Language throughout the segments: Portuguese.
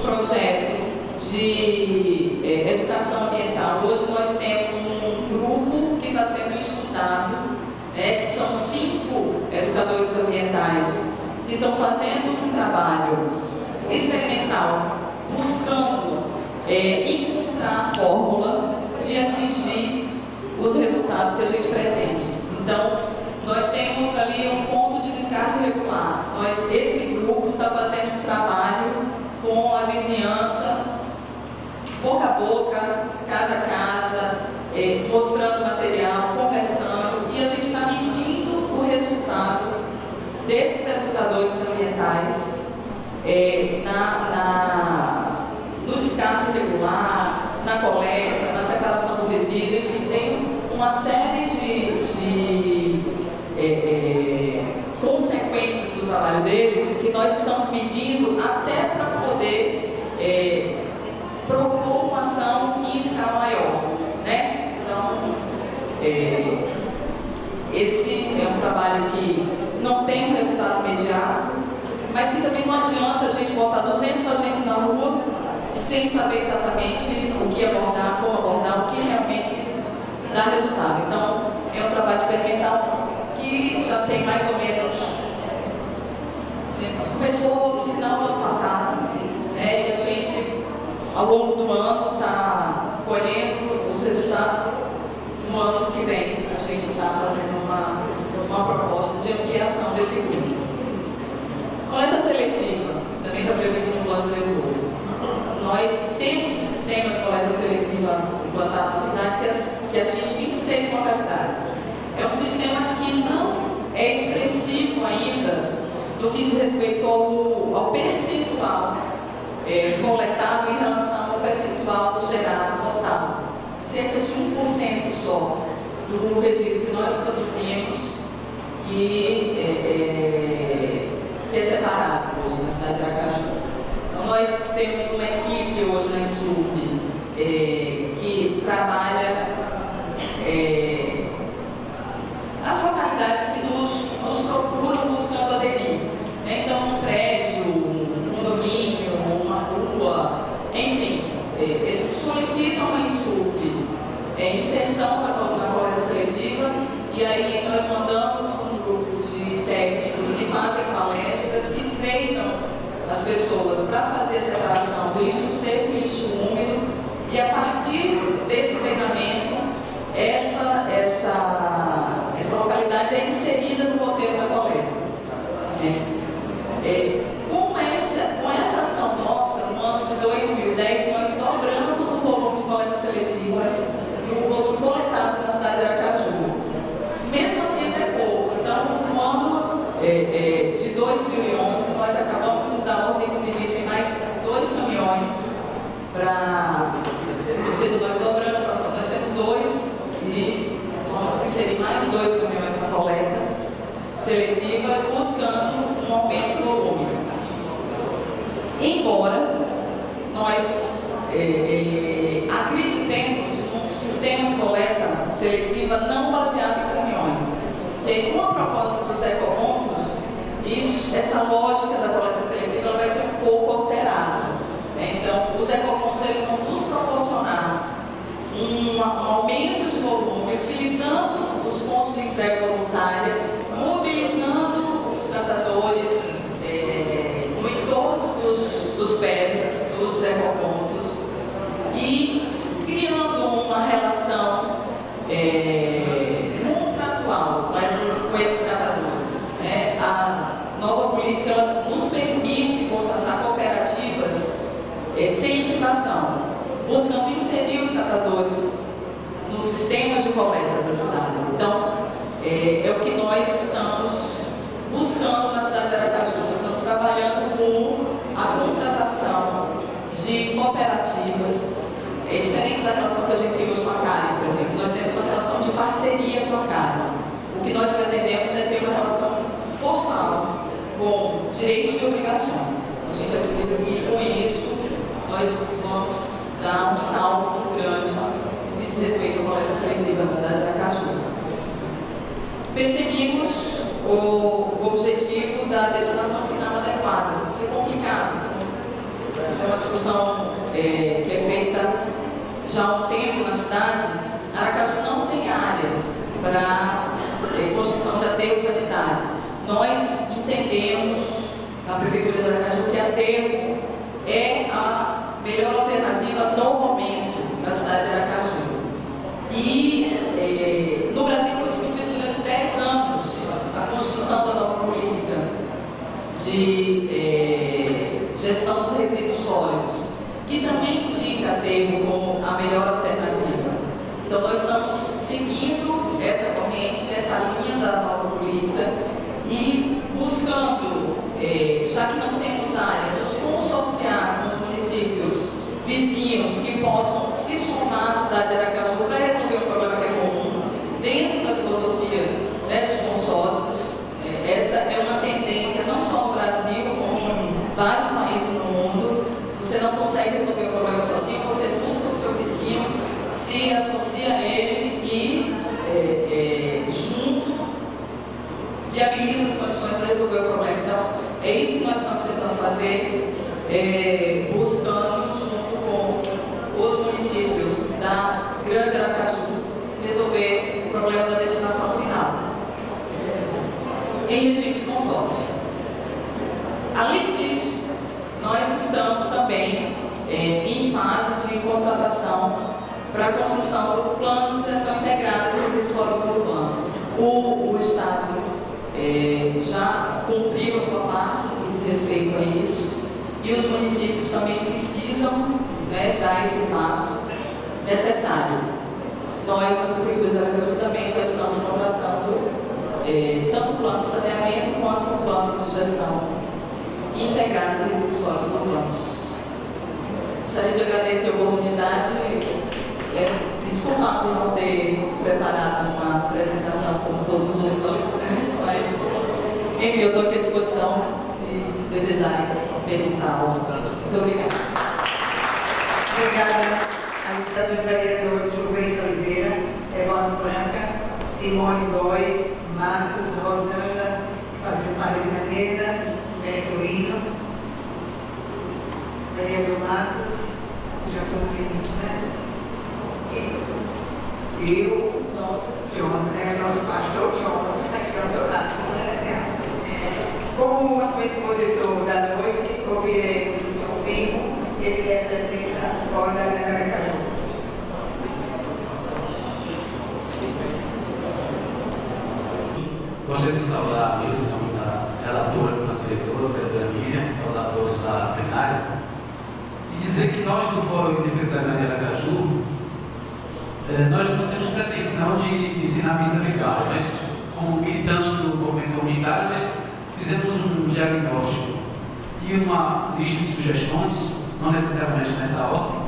projeto de educação ambiental. Hoje nós temos um grupo que está sendo estudado, que são 5 educadores ambientais que estão fazendo um trabalho experimental, buscando encontrar a fórmula de atingir os resultados que a gente pretende. Então, nós temos ali um ponto de descarte regular. Esse grupo está fazendo um trabalho com a vizinhança, boca a boca, casa a casa, mostrando material, conversando, e a gente está medindo o resultado desses educadores ambientais no descarte regular, na coleta, na separação do resíduo. Enfim, tem uma série de consequências do trabalho deles que nós estamos medindo até para poder propor uma ação em escala maior, né? Então, esse é um trabalho que não tem um resultado imediato, mas que também não adianta a gente botar 200 agentes na rua sem saber exatamente o que abordar, como abordar, o que realmente dá resultado. Então, é um trabalho experimental que já tem mais ou menos... Começou no final do ano passado, né, e a gente, ao longo do ano, está colhendo os resultados. No ano que vem, a gente está fazendo uma proposta de ampliação desse grupo. Coleta seletiva, também está previsto no plano diretor. Nós temos um sistema de coleta seletiva implantado na cidade que atinge 26 localidades. É um sistema que não é expressivo ainda no que diz respeito ao percentual coletado em relação ao percentual gerado total. Cerca de 1% só do resíduo que nós produzimos que é separado hoje na cidade de Aracaju. Então, nós temos uma equipe hoje na INSURB que trabalha as localidades que nos procuram buscando aderir. Então, um prédio, um condomínio, uma rua, enfim, eles solicitam a INSURB inserção na coleta seletiva, e aí nós mandamos um grupo de técnicos que fazem palestras, que treinam as pessoas para fazer a separação de lixo seco e lixo úmido, e a partir desse treinamento, essa localidade é inserida no roteiro da coleta. Com essa ação nossa, no ano de 2010, nós dobramos o volume de coleta seletiva e o volume coletado na cidade de Aracaju. Mesmo assim, ainda é pouco. Então, no ano de 2011, nós acabamos de dar ordem de serviço em mais 2 caminhões ou seja, nós dobramos, nós temos 2 e vamos inserir mais 2 caminhões na coleta seletiva, buscando um aumento do volume. Embora nós acreditemos num sistema de coleta seletiva não baseado em caminhões, porque com a proposta dos ecopontos, essa lógica da coleta seletiva ela vai ser um pouco alterada. Então, os ecopontos eles vão nos proporcionar um aumento de volume, utilizando os pontos de entrega voluntária, mobilizando os catadores no entorno dos PEVs, dos ecopontos, e criando uma relação contratual com esses catadores. A nova política ela nos permite contratar cooperativas sem licitação, buscando inserir os catadores nos sistemas de coleta da cidade. Então, é o que nós estamos buscando na cidade de Aracaju. Nós estamos trabalhando com a contratação de cooperativas. É diferente da relação que a gente tem hoje com a CARI, por exemplo. Nós temos uma relação de parceria com a CARI. O que nós pretendemos é ter uma relação formal, com direitos e obrigações. A gente acredita que com isso nós vamos dar um salto grande no que diz respeito à coleta seletiva na cidade de Aracaju. Perseguimos o objetivo da destinação final adequada, que é complicado. Essa é uma discussão que é feita já há um tempo na cidade. Aracaju não tem área para construção de aterro sanitário. Nós entendemos, na Prefeitura de Aracaju, que aterro é a melhor alternativa no momento para a cidade de Aracaju. E no Brasil foi discutido durante 10 anos a construção da nova política de gestão dos resíduos sólidos, que também indica aterro como a melhor alternativa. Então, nós estamos seguindo essa corrente, essa linha da nova política e buscando, já que não temos área, nos consorciar com os municípios vizinhos que possam se somar à cidade de Aracaju para resolver um problema que é comum, dentro da filosofia, né, dos consórcios. Essa é uma tendência não só no Brasil, como em vários países no mundo. Você não consegue resolver o problema sozinho, você busca o seu vizinho, se associa a ele e, junto, viabiliza as condições para resolver o problema. Então, é isso que nós estamos tentando fazer, buscando, junto com os municípios da Grande Aracaju, resolver o problema da destinação final, em regime de consórcio. Além disso, nós estamos também em fase de contratação para a construção do plano de gestão integrada de resíduos sólidos urbanos. O Estado já cumpriu a sua parte no respeito a isso, e os municípios também precisam, né, dar esse passo necessário. Nós, na Prefeitura de Aracaju, também já estamos contratando tanto o plano de saneamento quanto o plano de gestão integrado de resíduos sólidos urbanos. Gostaria de agradecer a oportunidade, desculpar por não ter preparado uma apresentação como todos os outros palestrantes, mas, enfim, eu estou aqui à disposição se desejarem perguntar algo. Muito obrigada. Obrigada a lista dos vereadores Rubens Oliveira, Evandro Franca, Simone Góes, Marcos, Rosângela, Maria Milanesa, Bertolino, vereador Marcos, já estou no limite, né? Eu, John, nosso pastor John, aqui ao meu lado. Como o último expositor da noite, ouviremos o seu filho, ele apresenta fora da Grande Aracaju. Gostaria de saudar a mesa, em nome da relatora, da diretora, da vereadora Miriam, saudar todos da plenária, e dizer que nós do Fórum de Defesa da Grande Aracaju, nós não temos pretensão de ensinar missa vigária, mas como militantes do movimento comunitário, nós fizemos um diagnóstico e uma lista de sugestões, não necessariamente nessa ordem,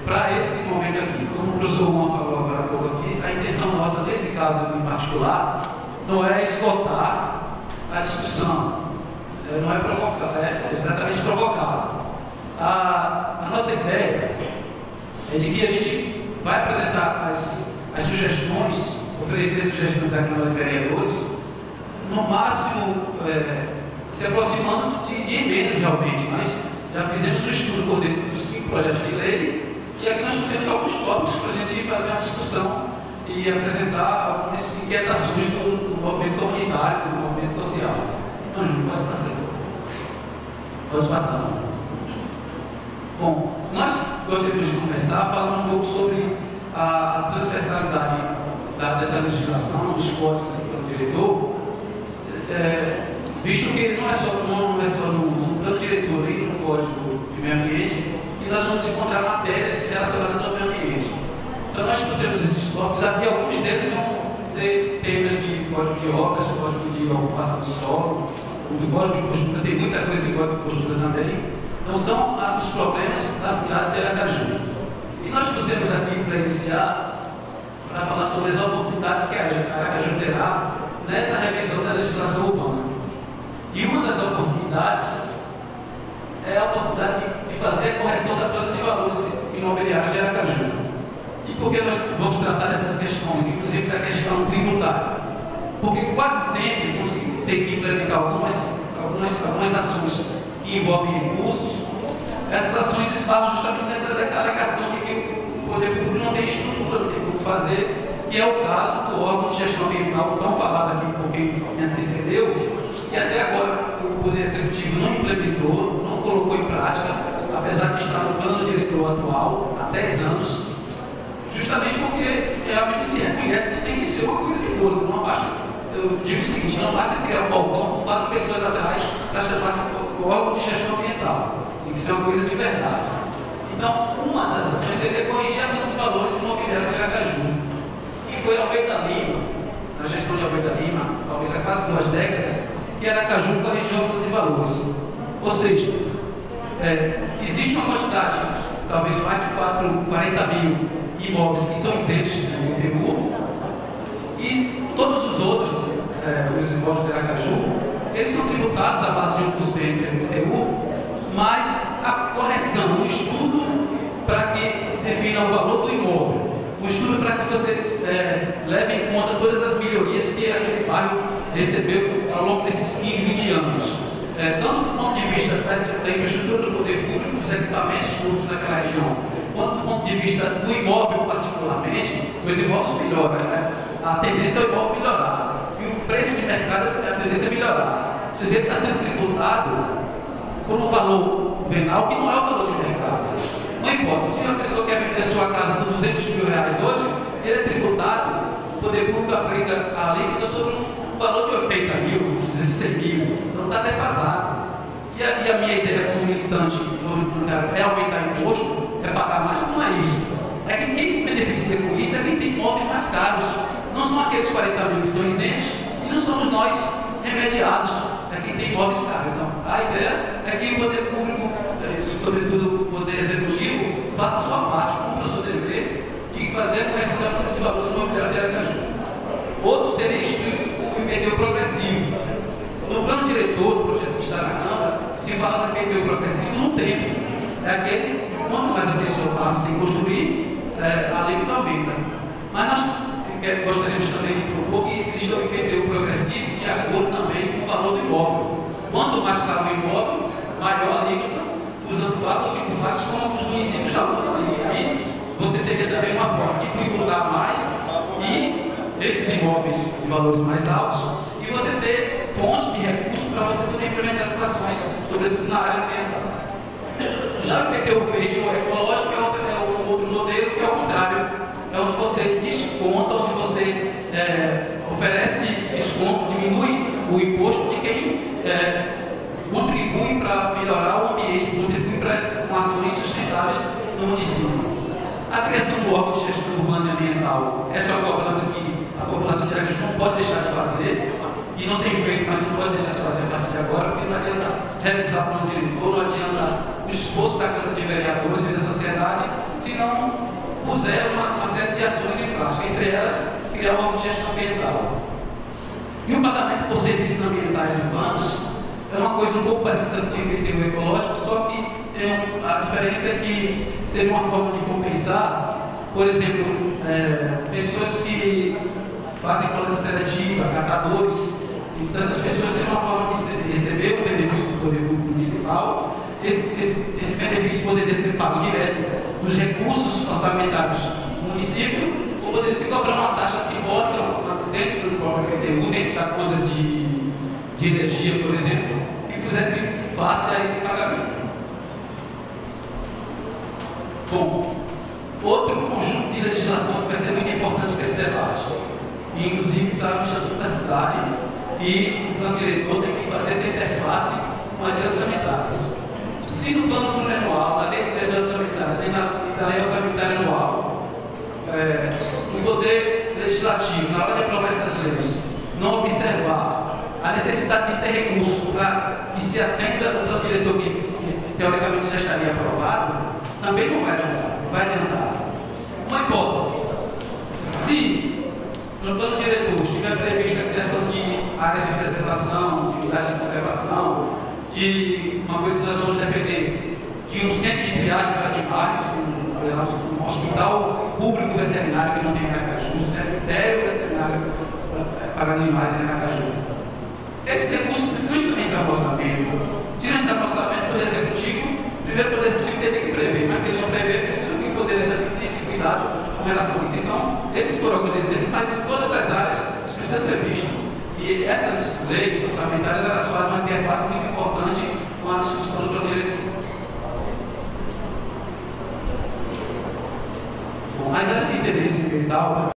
para esse momento aqui. Como o professor Juan falou agora há pouco aqui, a intenção nossa, nesse caso em particular, não é esgotar a discussão, não é provocar, é exatamente provocar. A nossa ideia é de que a gente vai apresentar as sugestões, oferecer sugestões à Câmara de Vereadores, no máximo se aproximando de emendas realmente. Nós já fizemos um estudo por dentro dos 5 projetos de lei e aqui nós temos alguns tópicos para a gente fazer uma discussão e apresentar algumas inquietações do movimento comunitário, do movimento social. Então, Júlio, pode passar. Pode passar. Bom, nós gostaríamos de começar falando um pouco sobre a transversalidade dessa legislação, dos códigos aqui pelo diretor, visto que não é só no plano diretor, nem no Código de Meio Ambiente, que nós vamos encontrar matérias relacionadas ao meio ambiente. Então, nós trouxemos esses tópicos, aqui alguns deles vão ser temas de Código de Obras, Código de Ocupação do Solo, do Código de Postura, tem muita coisa de Código de Postura também. Então, são os problemas da cidade de Aracaju. E nós trouxemos aqui para iniciar, para falar sobre as oportunidades que a Aracaju terá nessa revisão da legislação urbana. E uma das oportunidades é a oportunidade de fazer a correção da planta de valores imobiliários de Aracaju. E por que nós vamos tratar dessas questões, inclusive da questão tributária? Porque quase sempre tem que implementar algumas ações que envolvem recursos essas ações esbarram justamente nessa alegação de que o poder público não tem estrutura, não tem como fazer, que é o caso do órgão de gestão ambiental, tão falado aqui por quem me antecedeu, que até agora o Poder Executivo não implementou, não colocou em prática, apesar de estar no plano diretor atual há 10 anos, justamente porque realmente a gente reconhece que tem que ser uma coisa de fôlego, não basta, eu digo o seguinte, não basta criar um balcão com 4 pessoas atrás para chamar de órgão de gestão ambiental, tem que ser uma coisa de verdade. Então, uma das ações seria corrigir a planta de valores imobiliários de Aracaju, que foi Almeida Lima, na gestão de Almeida Lima, talvez há quase 2 décadas, que Aracaju corrigiu a planta de valores. Ou seja, existe uma quantidade, talvez mais de 40 mil imóveis que são isentos no IPTU, e todos os outros, os imóveis de Aracaju, eles são tributados à base de 1% do IPTU, mas a correção, um estudo para que se defina o valor do imóvel, um estudo para que você leve em conta todas as melhorias que aquele bairro recebeu ao longo desses 15, 20 anos. Tanto do ponto de vista da infraestrutura do poder público, dos equipamentos públicos naquela região, quanto do ponto de vista do imóvel particularmente, os imóveis melhoram, a tendência é o imóvel melhorar, e o preço de mercado, a tendência é melhorar. Se ele está sendo tributado por um valor venal que não é o valor de mercado. Não importa, se a pessoa quer vender sua casa por 200 mil reais hoje, ele é tributado, o poder público aplica a alíquota sobre um valor de 80 mil, 100 mil, então está defasado. E a minha ideia como militante é aumentar imposto, é pagar mais, não é isso. É que quem se beneficia com isso é quem tem imóveis mais caros. Não são aqueles 40 mil que estão isentos e não somos nós remediados, é quem tem imóveis caros. Então, a ideia é que o poder público, sobretudo o poder executivo, faça a sua parte, cumpra o seu dever de fazer a correção da planta de valores imobiliários de Aracaju. Outro seria instituir o IPTU progressivo. No plano diretor do projeto que está na Câmara, se fala no IPTU progressivo no tempo. É aquele, quanto mais a pessoa passa sem construir, a alíquota aumenta. Mas nós gostaríamos também de propor que exista o IPTU progressivo de acordo também com o valor do imóvel. Quanto mais caro o imóvel, maior a alíquota, usando 4 ou 5 faces como os municípios já usam ali. Aí você teria também uma forma de tributar mais e esses imóveis de valores mais altos, e você ter fontes de recursos para você poder implementar essas ações, sobretudo na área ambiental. Já o IPTU verde ou ecológico é um outro modelo que é o contrário, é onde você desconta, onde você oferece desconto, diminui o imposto de quem contribui para melhorar o ambiente, contribui com ações sustentáveis no município. A criação do órgão de gestão urbana e ambiental, essa é uma cobrança que a população de Aracaju não pode deixar de fazer, e não tem feito, mas não pode deixar de fazer a partir de agora, porque não adianta revisar o plano diretor, não adianta o esforço da Câmara de Vereadores e da sociedade, se não puser uma série de ações em prática, entre elas, criar um órgão de gestão ambiental. E o pagamento por serviços ambientais urbanos é uma coisa um pouco parecida com o IPTU ecológico, só que a diferença é que seria uma forma de compensar, por exemplo, pessoas que fazem coleta seletiva, catadores. Então, essas pessoas têm uma forma de receber o benefício do poder público municipal. Esse benefício poderia ser pago direto dos recursos orçamentários do município, ou poderia se cobrar uma taxa simbólica dentro do próprio IPTU, dentro da conta de energia, por exemplo, que fizesse face a esse pagamento. Bom, outro conjunto de legislação que vai ser muito importante para esse debate, e inclusive está no Estatuto da Cidade, e o plano diretor tem que fazer essa interface com as leis orçamentárias. Se no plano plurianual, na lei de leis orçamentárias e na lei orçamentária anual, o poder legislativo, na hora de aprovar essas leis, não observar a necessidade de ter recursos para que se atenda o plano diretor que teoricamente já estaria aprovado, também não vai ajudar, não vai adiantar. Uma hipótese: se no plano diretor estiver prevista a criação de áreas de preservação, de unidades de conservação, de uma coisa que nós vamos defender, de um centro de triagem para animais, um hospital público veterinário que não tem em Aracaju, um cemitério veterinário para animais em Aracaju. Esses recursos precisam também entrar no orçamento. Se não entrar no orçamento, o Poder Executivo, primeiro o Poder Executivo cuidado com relação a isso. Então, esses foram alguns exemplos, mas em todas as áreas isso precisa ser visto. E essas leis orçamentárias, elas fazem uma interface muito importante com a discussão do plano diretor. Bom, mas antes de entender esse tal,